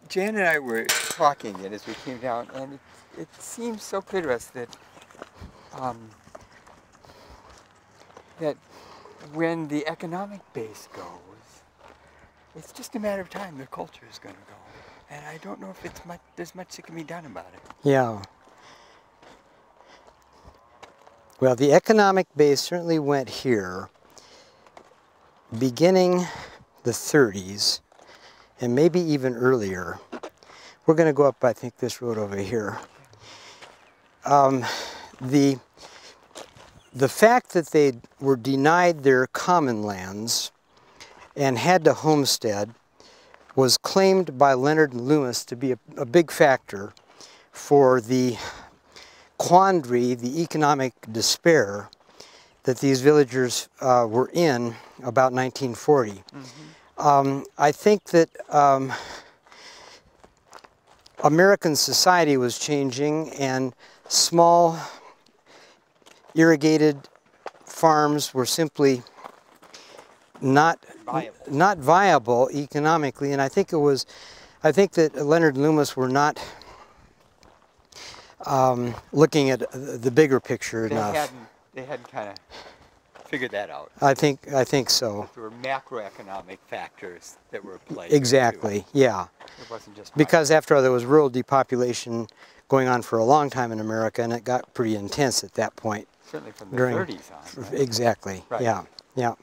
Jan and I were talking and as we came down, and it seems so clear to us that that when the economic base goes, it's just a matter of time the culture is going to go. And I don't know if there's much that can be done about it. Yeah. Well, the economic base certainly went here, beginning the 30s, and maybe even earlier. We're going to go up, I think, this road over here. The fact that they were denied their common lands and had to homestead was claimed by Leonard and Loomis to be a big factor for the quandary, the economic despair that these villagers were in about 1940. Mm-hmm. I think that American society was changing, and small irrigated farms were simply not viable economically, and I think that Leonard and Loomis were not looking at the bigger picture enough. They hadn't kind of figured that out. I think so. There were macroeconomic factors that were at play. Exactly. Yeah. It wasn't just because after all, there was rural depopulation going on for a long time in America, and it got pretty intense at that point. Certainly from the 30s on. Right? Exactly. Right. Yeah. Yeah.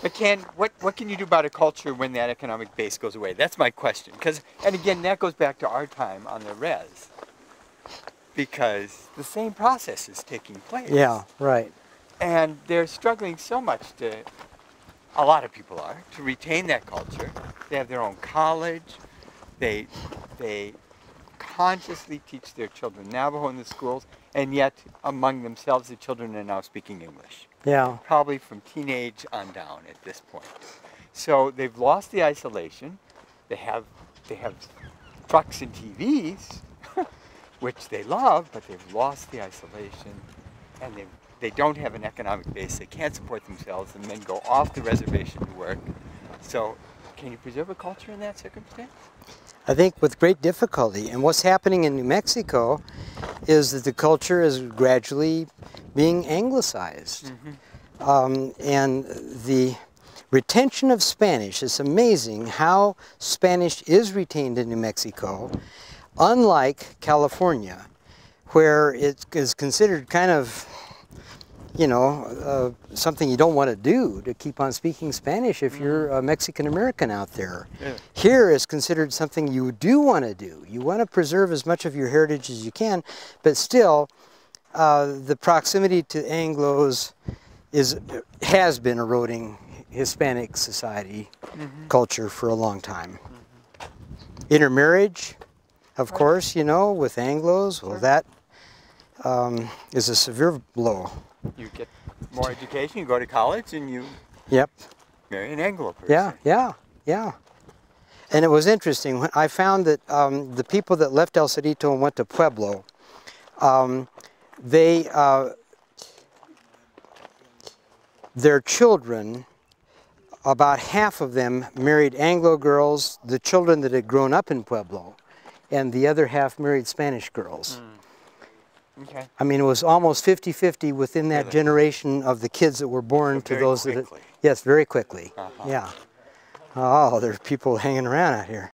But what can you do about a culture when that economic base goes away? That's my question. And again, that goes back to our time on the res. Because the same process is taking place. Yeah, right. And they're struggling so much a lot of people are, to retain that culture. They have their own college. They consciously teach their children Navajo in the schools, and yet among themselves the children are now speaking English. Yeah. Probably from teenage on down at this point. So they've lost the isolation. They have trucks and TVs, which they love, but they've lost the isolation, and they don't have an economic base. They can't support themselves and then go off the reservation to work. So can you preserve a culture in that circumstance? I think with great difficulty. And what's happening in New Mexico is that the culture is gradually being anglicized. Mm-hmm. And the retention of Spanish, it's amazing how Spanish is retained in New Mexico, unlike California, where it is considered kind of, something you don't want to do, to keep on speaking Spanish if you're a Mexican American out there. Yeah. Here is considered something you do want to do. You want to preserve as much of your heritage as you can, but still, the proximity to Anglos has been eroding Hispanic society culture for a long time. Intermarriage, of course, with Anglos, well, that is a severe blow. You get more education, you go to college, and you marry an Anglo person. Yeah. And it was interesting. When I found that the people that left El Cerrito and went to Pueblo, their children, about half of them married Anglo girls, the children that had grown up in Pueblo, and the other half married Spanish girls. Okay. I mean, it was almost 50-50 within that generation of the kids that were born to those that... Yes, very quickly. Yeah. Oh, there's people hanging around out here.